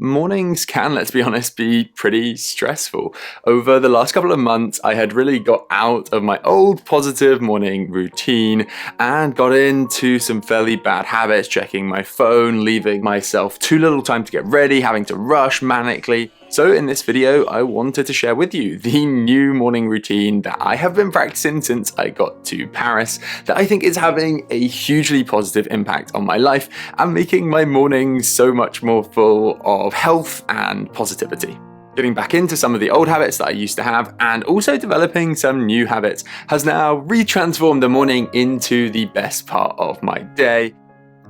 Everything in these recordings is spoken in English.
mornings can, let's be honest, be pretty stressful. Over the last couple of months, I had really got out of my old positive morning routine and got into some fairly bad habits, checking my phone, leaving myself too little time to get ready, having to rush manically. So in this video, I wanted to share with you the new morning routine that I have been practicing since I got to Paris that I think is having a hugely positive impact on my life and making my mornings so much more full of health and positivity. Getting back into some of the old habits that I used to have and also developing some new habits has now retransformed the morning into the best part of my day.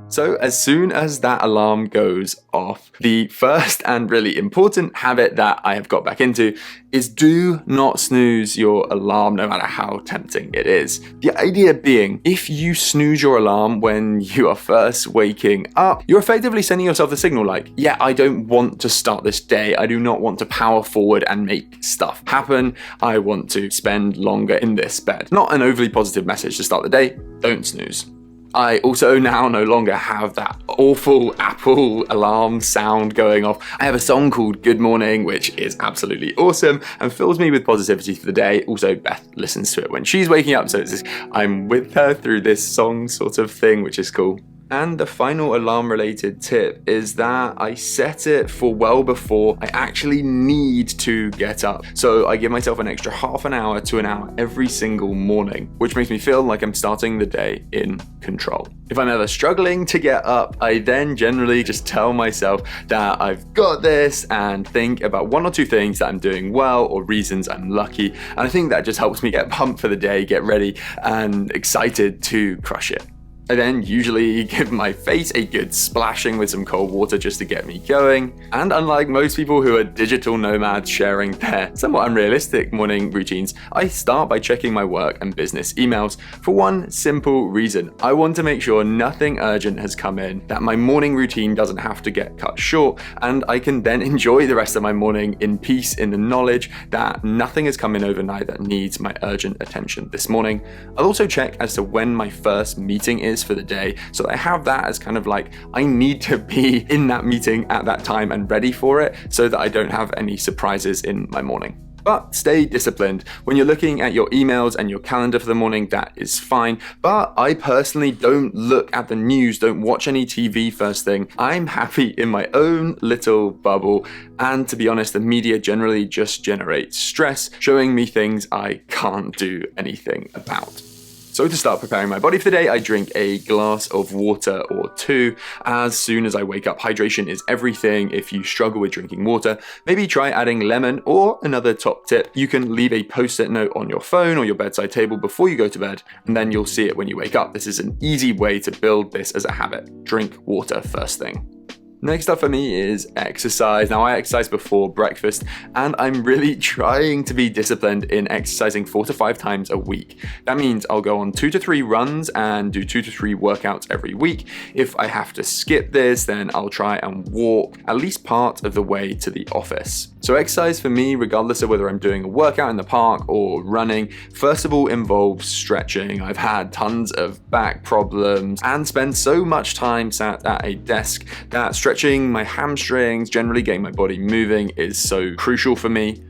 So as soon as that alarm goes off, the first and really important habit that I have got back into is do not snooze your alarm no matter how tempting it is. The idea being, if you snooze your alarm when you are first waking up, you're effectively sending yourself the signal like, yeah, I don't want to start this day. I do not want to power forward and make stuff happen. I want to spend longer in this bed. Not an overly positive message to start the day. Don't snooze. I also now no longer have that awful Apple alarm sound going off. I have a song called Good Morning, which is absolutely awesome and fills me with positivity for the day. Also, Beth listens to it when she's waking up, so I'm with her through this song sort of thing, which is cool. And the final alarm related tip is that I set it for well before I actually need to get up. So I give myself an extra half an hour to an hour every single morning, which makes me feel like I'm starting the day in control. If I'm ever struggling to get up, I then generally just tell myself that I've got this and think about one or two things that I'm doing well or reasons I'm lucky. And I think that just helps me get pumped for the day, get ready and excited to crush it. I then usually give my face a good splashing with some cold water just to get me going. And unlike most people who are digital nomads sharing their somewhat unrealistic morning routines, I start by checking my work and business emails for one simple reason. I want to make sure nothing urgent has come in, that my morning routine doesn't have to get cut short, and I can then enjoy the rest of my morning in peace in the knowledge that nothing has come in overnight that needs my urgent attention this morning. I'll also check as to when my first meeting is for the day, so that I have that as kind of like, I need to be in that meeting at that time and ready for it so that I don't have any surprises in my morning. But stay disciplined. When you're looking at your emails and your calendar for the morning, that is fine. But I personally don't look at the news, don't watch any TV first thing. I'm happy in my own little bubble. And to be honest, the media generally just generates stress, showing me things I can't do anything about. So to start preparing my body for the day, I drink a glass of water or two as soon as I wake up. Hydration is everything. If you struggle with drinking water, maybe try adding lemon, or another top tip, you can leave a post-it note on your phone or your bedside table before you go to bed, and then you'll see it when you wake up. This is an easy way to build this as a habit. Drink water first thing. Next up for me is exercise. Now, I exercise before breakfast, and I'm really trying to be disciplined in exercising 4 to 5 times a week. That means I'll go on 2 to 3 runs and do 2 to 3 workouts every week. If I have to skip this, then I'll try and walk at least part of the way to the office. So exercise for me, regardless of whether I'm doing a workout in the park or running, first of all involves stretching. I've had tons of back problems and spend so much time sat at a desk that stretching my hamstrings, generally getting my body moving, is so crucial for me.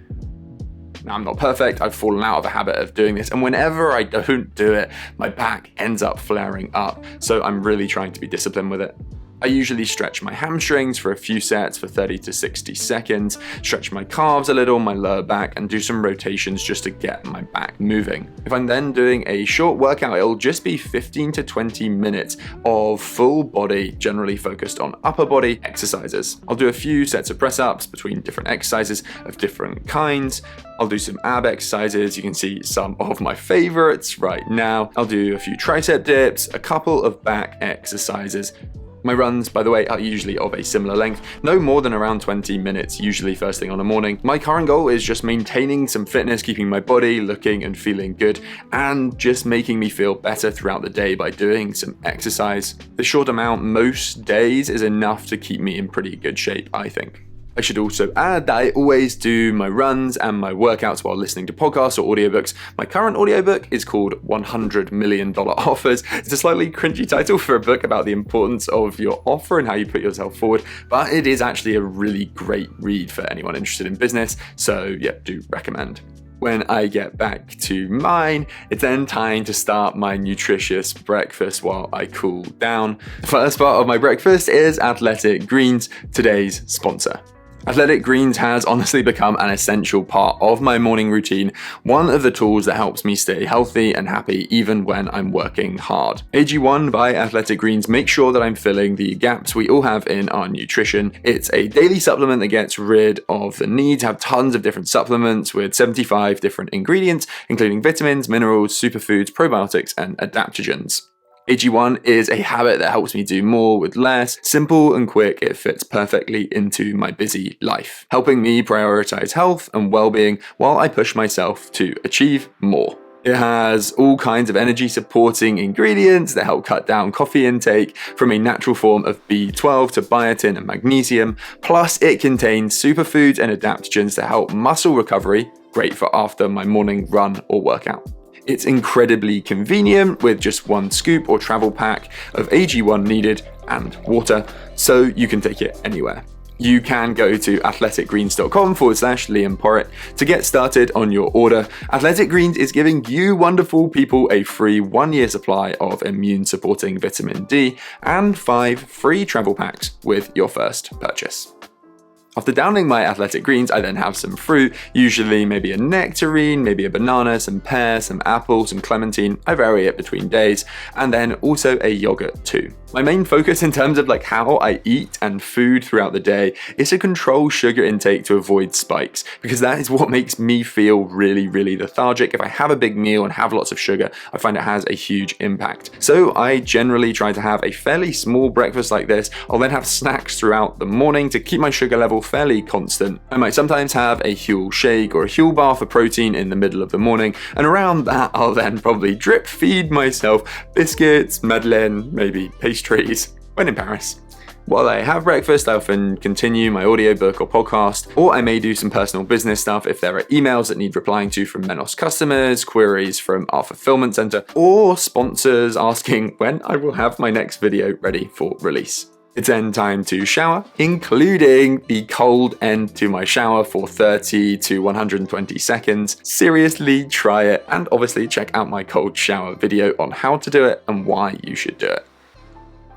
Now, I'm not perfect. I've fallen out of a habit of doing this, and whenever I don't do it, my back ends up flaring up. So I'm really trying to be disciplined with it. I usually stretch my hamstrings for a few sets for 30 to 60 seconds, stretch my calves a little, my lower back, and do some rotations just to get my back moving. If I'm then doing a short workout, it'll just be 15 to 20 minutes of full body, generally focused on upper body exercises. I'll do a few sets of press-ups between different exercises of different kinds. I'll do some ab exercises. You can see some of my favorites right now. I'll do a few tricep dips, a couple of back exercises. My runs, by the way, are usually of a similar length, no more than around 20 minutes, usually first thing on the morning. My current goal is just maintaining some fitness, keeping my body looking and feeling good, and just making me feel better throughout the day by doing some exercise. The short amount most days is enough to keep me in pretty good shape, I think. I should also add that I always do my runs and my workouts while listening to podcasts or audiobooks. My current audiobook is called $100 Million Offers. It's a slightly cringy title for a book about the importance of your offer and how you put yourself forward, but it is actually a really great read for anyone interested in business. So yeah, do recommend. When I get back to mine, it's then time to start my nutritious breakfast while I cool down. The first part of my breakfast is Athletic Greens, today's sponsor. Athletic Greens has honestly become an essential part of my morning routine, one of the tools that helps me stay healthy and happy even when I'm working hard. AG1 by Athletic Greens makes sure that I'm filling the gaps we all have in our nutrition. It's a daily supplement that gets rid of the need to have tons of different supplements with 75 different ingredients, including vitamins, minerals, superfoods, probiotics, and adaptogens. AG1 is a habit that helps me do more with less. Simple and quick, it fits perfectly into my busy life, helping me prioritize health and well-being while I push myself to achieve more. It has all kinds of energy supporting ingredients that help cut down coffee intake, from a natural form of B12 to biotin and magnesium. Plus it contains superfoods and adaptogens that help muscle recovery, great for after my morning run or workout. It's incredibly convenient with just one scoop or travel pack of AG1 needed and water, so you can take it anywhere. You can go to athleticgreens.com/Liam Porritt to get started on your order. Athletic Greens is giving you wonderful people a free 1-year supply of immune supporting vitamin D and 5 free travel packs with your first purchase. After downing my Athletic Greens, I then have some fruit, usually maybe a nectarine, maybe a banana, some pear, some apple, some clementine. I vary it between days, and then also a yogurt too. My main focus in terms of how I eat and food throughout the day is to control sugar intake to avoid spikes, because that is what makes me feel really, really lethargic. If I have a big meal and have lots of sugar, I find it has a huge impact. So I generally try to have a fairly small breakfast like this. I'll then have snacks throughout the morning to keep my sugar level fairly constant. I might sometimes have a Huel shake or a Huel bar for protein in the middle of the morning, and around that I'll then probably drip feed myself biscuits, madeleine, maybe pastries when in Paris. While I have breakfast, I often continue my audiobook or podcast, or I may do some personal business stuff if there are emails that need replying to from Menos customers, queries from our fulfillment center, or sponsors asking when I will have my next video ready for release. It's then time to shower, including the cold end to my shower for 30 to 120 seconds. Seriously, try it, and obviously check out my cold shower video on how to do it and why you should do it.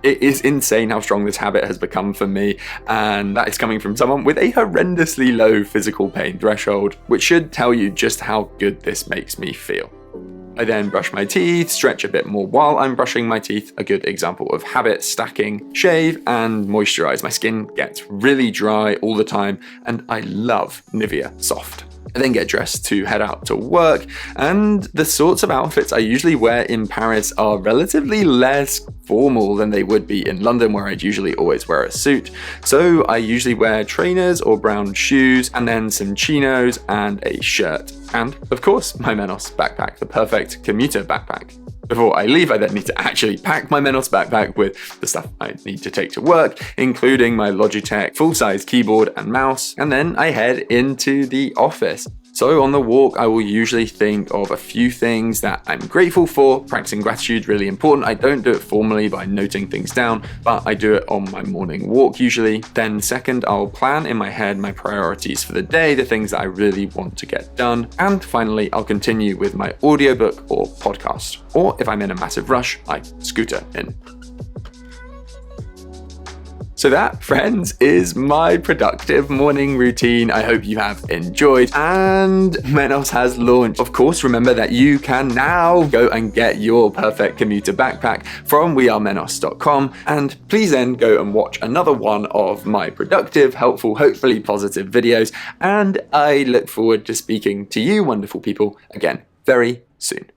It is insane how strong this habit has become for me, and that is coming from someone with a horrendously low physical pain threshold, which should tell you just how good this makes me feel. I then brush my teeth, stretch a bit more while I'm brushing my teeth, a good example of habit stacking, shave, and moisturize. My skin gets really dry all the time, and I love Nivea Soft. I then get dressed to head out to work, and the sorts of outfits I usually wear in Paris are relatively less formal than they would be in London, where I'd usually always wear a suit. So I usually wear trainers or brown shoes, and then some chinos and a shirt. And of course, my Menos backpack, the perfect commuter backpack. Before I leave, I then need to actually pack my Menos backpack with the stuff I need to take to work, including my Logitech full-size keyboard and mouse, and then I head into the office. So on the walk, I will usually think of a few things that I'm grateful for. Practicing gratitude is really important. I don't do it formally by noting things down, but I do it on my morning walk usually. Then second, I'll plan in my head my priorities for the day, the things that I really want to get done. And finally, I'll continue with my audiobook or podcast. Or if I'm in a massive rush, I scooter in. So that, friends, is my productive morning routine. I hope you have enjoyed, and Menos has launched. Of course, remember that you can now go and get your perfect commuter backpack from wearemenos.com, and please then go and watch another one of my productive, helpful, hopefully positive videos, and I look forward to speaking to you wonderful people again very soon.